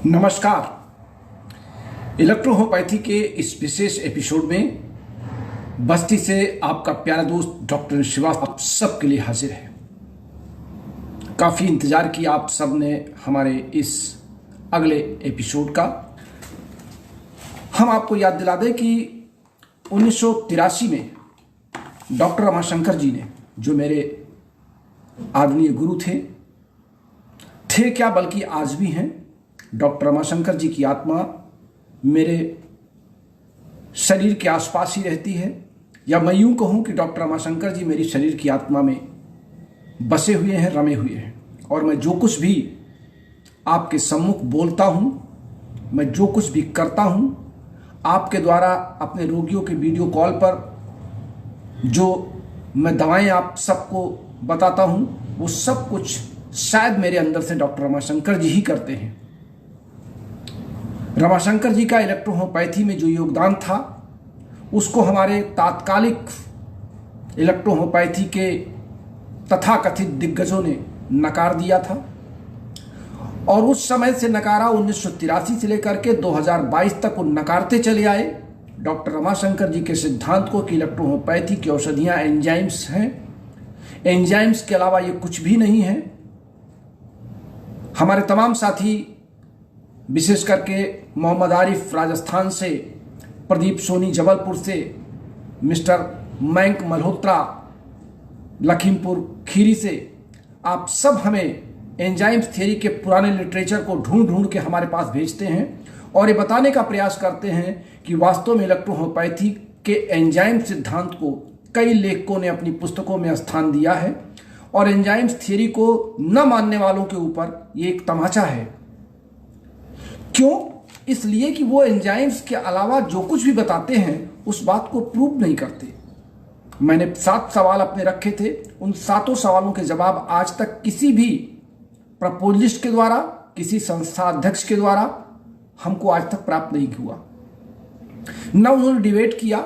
नमस्कार। इलेक्ट्रोहोम्योपैथी के इस विशेष एपिसोड में बस्ती से आपका प्यारा दोस्त डॉक्टर श्रीवास्तव आप सबके लिए हाजिर है। काफ़ी इंतज़ार किया आप सब ने हमारे इस अगले एपिसोड का। हम आपको याद दिला दें कि 1983 में डॉक्टर रमाशंकर जी ने, जो मेरे आदरणीय गुरु थे क्या बल्कि आज भी हैं, डॉक्टर रमाशंकर जी की आत्मा मेरे शरीर के आसपास ही रहती है, या मैं यूं कहूं कि डॉक्टर रमाशंकर जी मेरी शरीर की आत्मा में बसे हुए हैं, रमे हुए हैं। और मैं जो कुछ भी आपके सम्मुख बोलता हूं, मैं जो कुछ भी करता हूं, आपके द्वारा अपने रोगियों के वीडियो कॉल पर जो मैं दवाएं आप सबको बताता हूं, वो सब कुछ शायद मेरे अंदर से डॉक्टर रमाशंकर जी ही करते हैं। रमाशंकर जी का इलेक्ट्रोहोम्योपैथी में जो योगदान था, उसको हमारे तात्कालिक इलेक्ट्रोहोम्योपैथी के तथाकथित दिग्गजों ने नकार दिया था। और उस समय से नकारा, 1983 से लेकर के 2022 तक वो नकारते चले आए डॉक्टर रमाशंकर जी के सिद्धांत को कि इलेक्ट्रोहोम्योपैथी की औषधियाँ एंजाइम्स हैं, एंजाइम्स के अलावा ये कुछ भी नहीं है। हमारे तमाम साथी, विशेष करके मोहम्मद आरिफ राजस्थान से, प्रदीप सोनी जबलपुर से, मिस्टर मयंक मल्होत्रा लखीमपुर खीरी से, आप सब हमें एंजाइम्स थ्योरी के पुराने लिटरेचर को ढूंढ ढूंढ के हमारे पास भेजते हैं और ये बताने का प्रयास करते हैं कि वास्तव में इलेक्ट्रोहोम्योपैथी के एंजाइम सिद्धांत को कई लेखकों ने अपनी पुस्तकों में स्थान दिया है। और एंजाइम्स थ्योरी को न मानने वालों के ऊपर ये एक तमाचा है। क्यों? इसलिए कि वो एंजाइम्स के अलावा जो कुछ भी बताते हैं उस बात को प्रूव नहीं करते। मैंने 7 सवाल अपने रखे थे, उन 7 सवालों के जवाब आज तक किसी भी प्रपोजलिस्ट के द्वारा, किसी संस्था अध्यक्ष के द्वारा हमको आज तक प्राप्त नहीं हुआ। न उन्होंने डिबेट किया।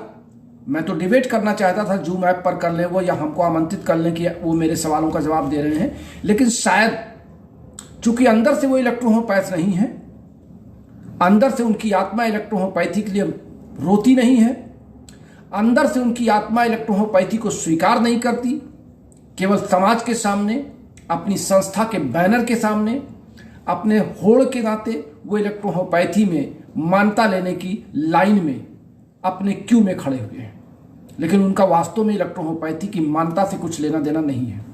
मैं तो डिबेट करना चाहता था, जूम ऐप पर कर लें वो, या हमको आमंत्रित कर लें कि वो मेरे सवालों का जवाब दे रहे हैं। लेकिन शायद चूंकि अंदर से वो इलेक्ट्रोहोम्योपैथ नहीं है, अंदर से उनकी आत्मा इलेक्ट्रोहोम्योपैथी के लिए रोती नहीं है, अंदर से उनकी आत्मा इलेक्ट्रोहोम्योपैथी को स्वीकार नहीं करती। केवल समाज के सामने, अपनी संस्था के बैनर के सामने, अपने होड़ के नाते वो इलेक्ट्रोहोम्योपैथी में मान्यता लेने की लाइन में अपने क्यू में खड़े हुए हैं। लेकिन उनका वास्तव में इलेक्ट्रोहोम्योपैथी की मान्यता से कुछ लेना देना नहीं है।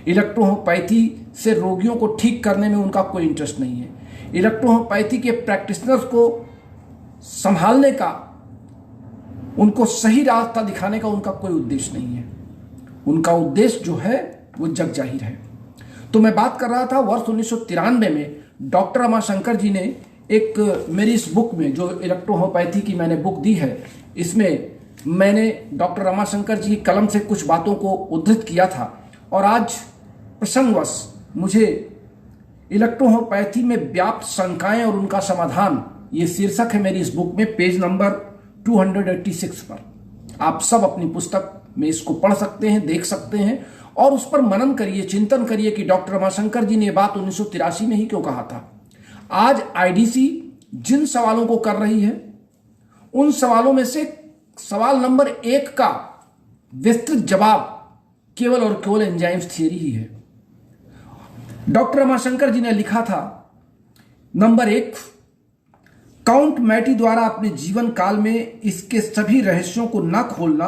इलेक्ट्रोहोम्योपैथी से रोगियों को ठीक करने में उनका कोई इंटरेस्ट नहीं है। इलेक्ट्रोहोम्योपैथी के प्रैक्टिशनर्स को संभालने का, उनको सही रास्ता दिखाने का उनका कोई उद्देश्य नहीं है। उनका उद्देश्य जो है वो जग जाहिर है। तो मैं बात कर रहा था वर्ष 1993 में डॉक्टर रमाशंकर जी ने एक, मेरी इस बुक में जो इलेक्ट्रोहोम्योपैथी की मैंने बुक दी है, इसमें मैंने डॉक्टर रमाशंकर जी की कलम से कुछ बातों को उद्धृत किया था। और आज प्रसंगवश मुझे इलेक्ट्रोहोम्योपैथी में व्याप्त शंकाएं और उनका समाधान, ये शीर्षक है मेरी इस बुक में, पेज नंबर 286 पर। आप सब अपनी पुस्तक में इसको पढ़ सकते हैं, देख सकते हैं और उस पर मनन करिए, चिंतन करिए कि डॉक्टर रमाशंकर जी ने यह बात 1983 में ही क्यों कहा था। आज आईडीसी जिन सवालों को कर रही है, उन सवालों में से सवाल नंबर 1 का विस्तृत जवाब केवल और केवल एंजाइम्स थ्योरी ही है। डॉक्टर रमाशंकर जी ने लिखा था, नंबर 1, काउंट मैटी द्वारा अपने जीवन काल में इसके सभी रहस्यों को न खोलना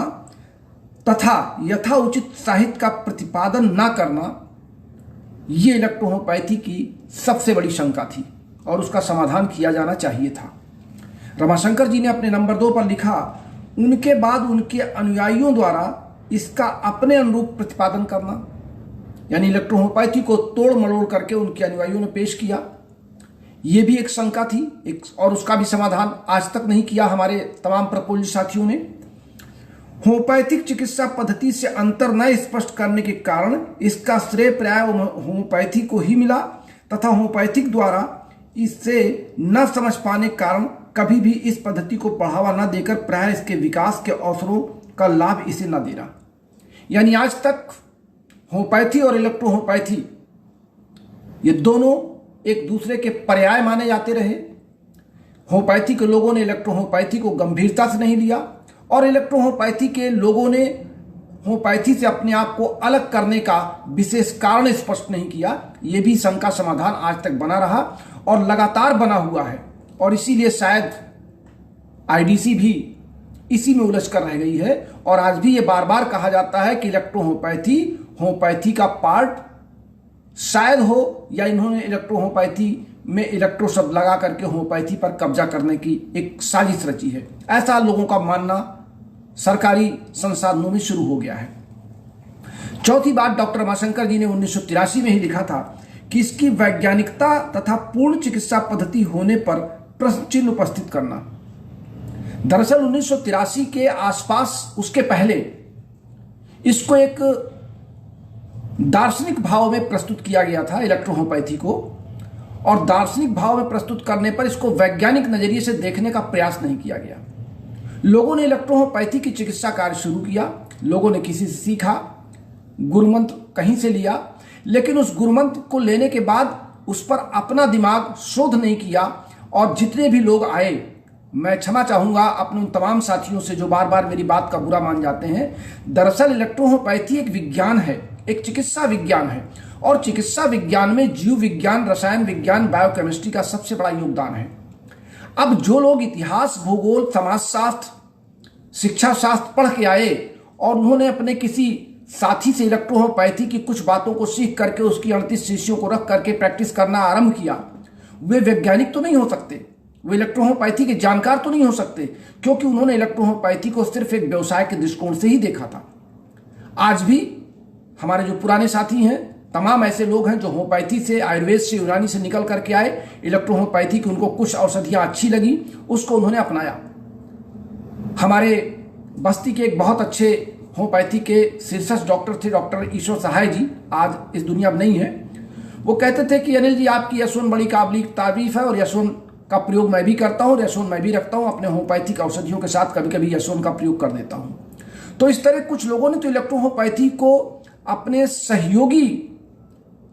तथा यथाउचित साहित्य का प्रतिपादन न करना, यह इलेक्ट्रोहोम्योपैथी की सबसे बड़ी शंका थी और उसका समाधान किया जाना चाहिए था। रमाशंकर जी ने अपने नंबर 2 पर लिखा, उनके बाद उनके अनुयायियों द्वारा इसका अपने अनुरूप प्रतिपादन करना, यानी इलेक्ट्रोहोम्योपैथी को तोड़ मरोड़ करके उनके अनुयायियों ने पेश किया। यह भी एक शंका थी, और उसका भी समाधान आज तक नहीं किया हमारे तमाम प्रपोजल साथियों ने। होम्योपैथिक चिकित्सा पद्धति से अंतर न स्पष्ट करने के कारण इसका श्रेय प्राय होम्योपैथी को ही मिला तथा होम्योपैथिक द्वारा इससे न समझ पाने के कारण कभी भी इस पद्धति को बढ़ावा न देकर प्राय इसके विकास के अवसरों का लाभ इसे न देना। यानी आज तक होम्योपैथी और इलेक्ट्रोहोम्योपैथी ये दोनों एक दूसरे के पर्याय माने जाते रहे। होम्योपैथी के लोगों ने इलेक्ट्रोहोम्योपैथी को गंभीरता से नहीं लिया और इलेक्ट्रोहोम्योपैथी के लोगों ने होम्योपैथी से अपने आप को अलग करने का विशेष कारण स्पष्ट नहीं किया। यह भी शंका समाधान आज तक बना रहा और लगातार बना हुआ है और इसीलिए शायद आईडीसी भी इसी में उलझ कर रह गई है। और आज भी ये बार बार कहा जाता है कि इलेक्ट्रोहोम्योपैथी होम्योपैथी का पार्ट शायद हो, या इन्होंने इलेक्ट्रोहोम्योपैथी में इलेक्ट्रो शब्द लगा करके होम्योपैथी पर कब्जा करने की एक साजिश रची है। ऐसा लोगों का मानना सरकारी संसाधनों में शुरू हो गया है। चौथी बात, डॉक्टर रमाशंकर जी ने 1983 में ही लिखा था कि इसकी वैज्ञानिकता तथा पूर्ण चिकित्सा पद्धति होने पर प्रश्न चिन्ह उपस्थित करना। दरअसल 1983 के आसपास, उसके पहले इसको एक दार्शनिक भाव में प्रस्तुत किया गया था इलेक्ट्रोहोम्योपैथी को, और दार्शनिक भाव में प्रस्तुत करने पर इसको वैज्ञानिक नजरिए से देखने का प्रयास नहीं किया गया। लोगों ने इलेक्ट्रोहोम्योपैथी की चिकित्सा कार्य शुरू किया, लोगों ने किसी से सीखा, गुरुमंत्र कहीं से लिया, लेकिन उस गुरुमंत्र को लेने के बाद उस पर अपना दिमाग शोध नहीं किया। और जितने भी लोग आए, मैं क्षमा चाहूंगा अपने उन तमाम साथियों से जो बार बार मेरी बात का बुरा मान जाते हैं। दरअसल इलेक्ट्रोहोम्योपैथी एक विज्ञान है, एक चिकित्सा विज्ञान है, और चिकित्सा विज्ञान में जीव विज्ञान, रसायन विज्ञान, बायोकेमिस्ट्री का सबसे बड़ा योगदान है। अब जो लोग इतिहास, भूगोल, समाजशास्त्र, शिक्षा शास्त्र पढ़ के आए और उन्होंने अपने किसी साथी से इलेक्ट्रोहोम्योपैथी की कुछ बातों को सीख करके उसकी 38 शिष्यों को रख करके प्रैक्टिस करना आरंभ किया, वे वैज्ञानिक तो नहीं हो सकते, वे इलेक्ट्रोहोम्योपैथी के जानकार तो नहीं हो सकते, क्योंकि उन्होंने इलेक्ट्रोहोम्योपैथी को सिर्फ एक व्यवसाय के दृष्टिकोण से ही देखा था। आज भी हमारे जो पुराने साथी हैं, तमाम ऐसे लोग हैं जो होम्योपैथी से, आयुर्वेद से, यूनानी से निकल करके आए, इलेक्ट्रोहोम्योपैथी की उनको कुछ औषधियां अच्छी लगी, उसको उन्होंने अपनाया। हमारे बस्ती के एक बहुत अच्छे होम्योपैथी के शीर्षस्थ डॉक्टर थे, डॉक्टर ईश्वर सहाय जी, आज इस दुनिया में नहीं है। वो कहते थे कि अनिल जी, आपकी यशोन बड़ी काबिल तारीफ है और यशोन का प्रयोग मैं भी करता हूँ, यशोन मैं भी रखता हूँ, अपने होम्योपैथिक औषधियों के साथ कभी कभी यशोन का प्रयोग कर देता हूँ। तो इस तरह कुछ लोगों ने तो इलेक्ट्रोहोम्योपैथी को अपने सहयोगी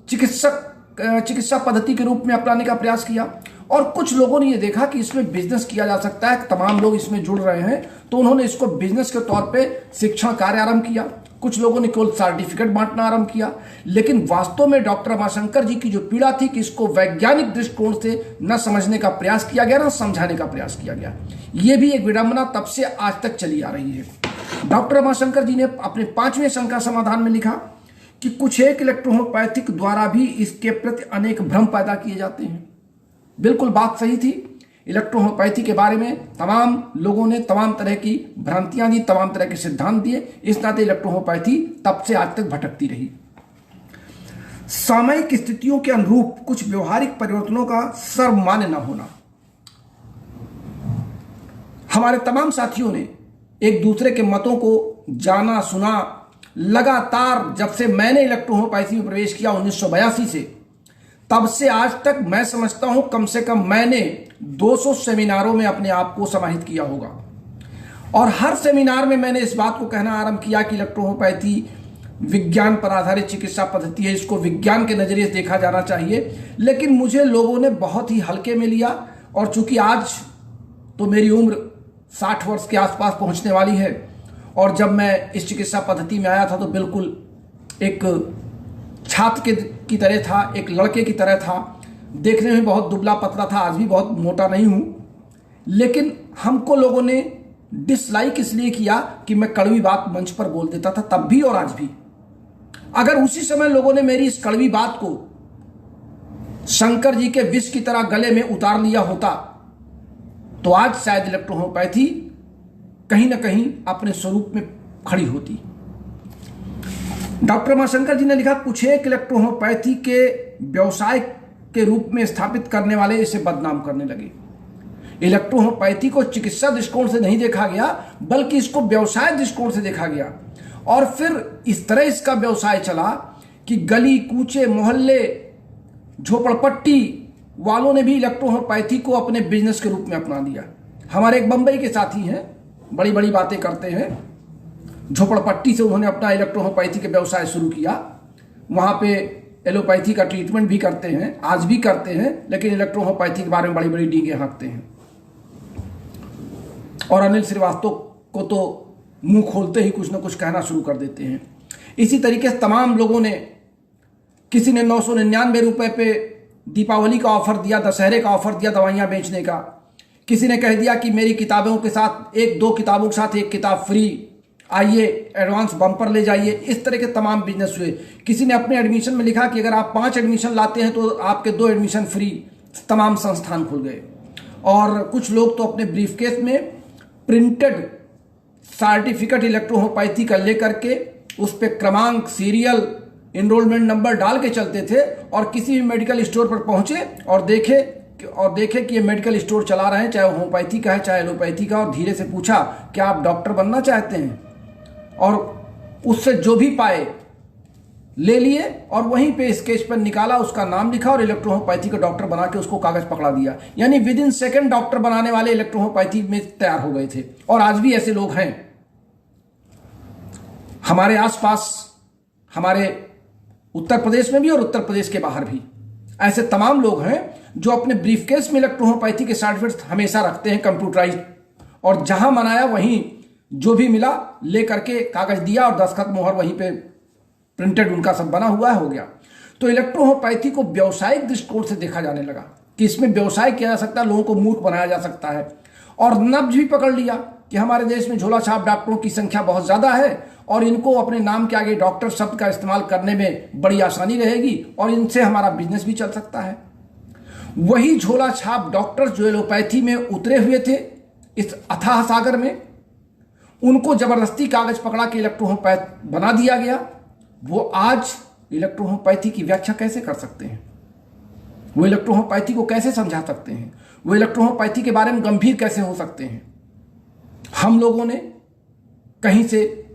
चिकित्सा पद्धति के रूप में अपनाने का प्रयास किया, और कुछ लोगों ने यह देखा कि इसमें बिजनेस किया जा सकता है, तमाम लोग इसमें जुड़ रहे हैं, तो उन्होंने इसको बिजनेस के तौर पे शिक्षण कार्य आरंभ किया। कुछ लोगों ने केवल सर्टिफिकेट बांटना आरंभ किया, लेकिन वास्तव में डॉक्टर रमाशंकर जी की जो पीड़ा थी कि इसको वैज्ञानिक दृष्टिकोण से न समझने का प्रयास किया गया, न समझाने का प्रयास किया गया। यह भी एक विडंबना तब से आज तक चली आ रही है। डॉक्टर रमाशंकर जी ने अपने 5वें शंका समाधान में लिखा कि कुछ एक इलेक्ट्रोहोम्योपैथिक द्वारा भी इसके प्रति अनेक भ्रम पैदा किए जाते हैं। बिल्कुल बात सही थी। इलेक्ट्रोहोम्योपैथी के बारे में तमाम लोगों ने तमाम तरह की भ्रांतियां दी, तमाम तरह के सिद्धांत दिए। इस नाते इलेक्ट्रोहोम्योपैथी तब से आज तक भटकती रही। सामयिक स्थितियों के अनुरूप कुछ व्यवहारिक परिवर्तनों का सर्वमान्य न होना। हमारे तमाम साथियों ने एक दूसरे के मतों को जाना सुना लगातार। जब से मैंने इलेक्ट्रोहोम्योपैथी में प्रवेश किया 1982 से, तब से आज तक मैं समझता हूं कम से कम मैंने 200 सेमिनारों में अपने आप को समाहित किया होगा, और हर सेमिनार में मैंने इस बात को कहना आरंभ किया कि इलेक्ट्रोहोम्योपैथी विज्ञान पर आधारित चिकित्सा पद्धति है, इसको विज्ञान के नजरिए से देखा जाना चाहिए। लेकिन मुझे लोगों ने बहुत ही हल्के में लिया, और चूंकि आज तो मेरी उम्र 60 वर्ष के आसपास पहुंचने वाली है, और जब मैं इस चिकित्सा पद्धति में आया था तो बिल्कुल एक छात्र की तरह था, एक लड़के की तरह था, देखने में बहुत दुबला पतला था, आज भी बहुत मोटा नहीं हूं। लेकिन हमको लोगों ने डिसलाइक इसलिए किया कि मैं कड़वी बात मंच पर बोल देता था, तब भी और आज भी। अगर उसी समय लोगों ने मेरी इस कड़वी बात को शंकर जी के विष की तरह गले में उतार लिया होता, तो आज शायद इलेक्ट्रोहोम्योपैथी कहीं ना कहीं अपने स्वरूप में खड़ी होती। डॉक्टर रमाशंकर जी ने लिखा, कुछ एक इलेक्ट्रोहोम्योपैथी के व्यवसाय के रूप में स्थापित करने वाले इसे बदनाम करने लगे। इलेक्ट्रोहोम्योपैथी को चिकित्सा दृष्टिकोण से नहीं देखा गया, बल्कि इसको व्यवसाय दृष्टिकोण से देखा गया, और फिर इस तरह इसका व्यवसाय चला कि गली कूचे, मोहल्ले, झोपड़पट्टी वालों ने भी इलेक्ट्रोहोम्योपैथी को अपने बिजनेस के रूप में अपना लिया। हमारे एक बंबई के साथी हैं, बड़ी बड़ी बातें करते हैं। झोपड़पट्टी से उन्होंने अपना इलेक्ट्रोहोम्योपैथी के व्यवसाय शुरू किया। वहां पे एलोपैथी का ट्रीटमेंट भी करते हैं, आज भी करते हैं, लेकिन इलेक्ट्रोहोम्योपैथी के बारे में बड़ी बड़ी डींगे हाँकते हैं। और अनिल श्रीवास्तव को तो मुंह खोलते ही कुछ ना कुछ कहना शुरू कर देते हैं। इसी तरीके से तमाम लोगों ने, किसी ने 999 रुपए पे दीपावली का ऑफर दिया, दशहरे का ऑफर दिया दवाइयाँ बेचने का। किसी ने कह दिया कि मेरी किताबों के साथ दो किताबों के साथ एक किताब फ्री, आइए एडवांस बम्पर ले जाइए। इस तरह के तमाम बिजनेस हुए। किसी ने अपने एडमिशन में लिखा कि अगर आप 5 एडमिशन लाते हैं तो आपके 2 एडमिशन फ्री। तमाम संस्थान खुल गए। और कुछ लोग तो अपने ब्रीफकेस में प्रिंटेड सर्टिफिकेट इलेक्ट्रोहोम्योपैथी का लेकर के उस पर क्रमांक, सीरियल, एनरोलमेंट नंबर डाल के चलते थे और किसी भी मेडिकल स्टोर पर पहुंचे और देखे कि ये मेडिकल स्टोर चला रहे हैं, चाहे होम्योपैथी का है चाहे एलोपैथी का, और धीरे से पूछा क्या आप डॉक्टर बनना चाहते हैं, और उससे जो भी पाए ले लिए और वहीं पे स्केच पर निकाला, उसका नाम लिखा और इलेक्ट्रोहोम्योपैथी का डॉक्टर बना के उसको कागज पकड़ा दिया। यानी विद इन सेकेंड डॉक्टर बनाने वाले इलेक्ट्रोहोम्योपैथी में तैयार हो गए थे। और आज भी ऐसे लोग हैं हमारे आसपास, हमारे उत्तर प्रदेश में भी और उत्तर प्रदेश के बाहर भी ऐसे तमाम लोग हैं जो अपने ब्रीफकेस में इलेक्ट्रोहोम्योपैथी के सर्टिफिकेट हमेशा रखते हैं कंप्यूटराइज, और जहां मनाया वहीं जो भी मिला ले करके कागज दिया और दस्तखत मोहर वहीं पे प्रिंटेड उनका सब बना हुआ हो गया। तो इलेक्ट्रोहोम्योपैथी को व्यावसायिक दृष्टिकोण से देखा जाने लगा कि इसमें व्यवसाय किया जा सकता है, लोगों को मूर्ख बनाया जा सकता है। और नब्ज भी पकड़ लिया कि हमारे देश में झोला छाप डॉक्टरों की संख्या बहुत ज्यादा है और इनको अपने नाम के आगे डॉक्टर शब्द का इस्तेमाल करने में बड़ी आसानी रहेगी और इनसे हमारा बिजनेस भी चल सकता है। वही झोला छाप डॉक्टर जो एलोपैथी में उतरे हुए थे इस अथाह सागर में, उनको जबरदस्ती कागज पकड़ा के इलेक्ट्रोहोम्योपैथ बना दिया गया। वो आज इलेक्ट्रोहोम्योपैथी की व्याख्या कैसे कर सकते हैं, वो इलेक्ट्रोहोम्योपैथी को कैसे समझा सकते हैं, वो इलेक्ट्रोहोम्योपैथी के बारे में गंभीर कैसे हो सकते हैं। हम लोगों ने कहीं से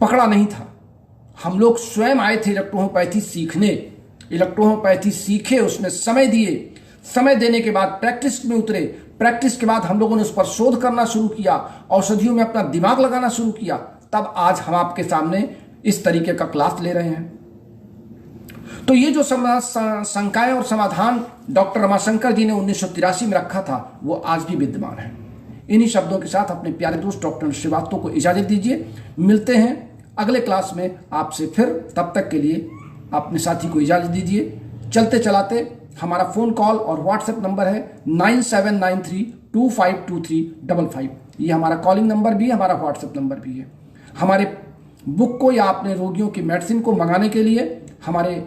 पकड़ा नहीं था, हम लोग स्वयं आए थे इलेक्ट्रोहोम्योपैथी सीखने। इलेक्ट्रोहोम्योपैथी सीखे, उसमें समय दिए, समय देने के बाद प्रैक्टिस में उतरे, प्रैक्टिस के बाद हम लोगों ने उस पर शोध करना शुरू किया, औषधियों में अपना दिमाग लगाना शुरू किया, तब आज हम आपके सामने इस तरीके का क्लास ले रहे हैं। तो ये जो शंकाएं और समाधान डॉक्टर रमाशंकर जी ने 1983 में रखा था वो आज भी विद्यमान है। इन्हीं शब्दों के साथ अपने प्यारे दोस्त डॉक्टर श्रीवास्तव को इजाजत दीजिए। मिलते हैं अगले क्लास में आपसे फिर, तब तक के लिए अपने साथी को इजाजत दीजिए। चलते चलाते हमारा फोन कॉल और व्हाट्सएप नंबर है 9793252355। ये हमारा कॉलिंग नंबर भी है, हमारा व्हाट्सएप नंबर भी है। हमारे बुक को या अपने रोगियों की मेडिसिन को मंगाने के लिए हमारे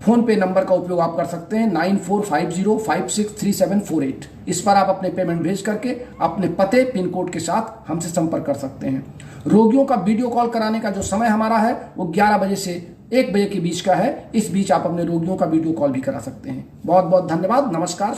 फोन पे नंबर का उपयोग आप कर सकते हैं 9450563748। इस पर आप अपने पेमेंट भेज करके अपने पते, पिन कोड के साथ हमसे संपर्क कर सकते हैं। रोगियों का वीडियो कॉल कराने का जो समय हमारा है वो 11 बजे से 1 बजे के बीच का है। इस बीच आप अपने रोगियों का वीडियो कॉल भी करा सकते हैं। बहुत बहुत धन्यवाद, नमस्कार।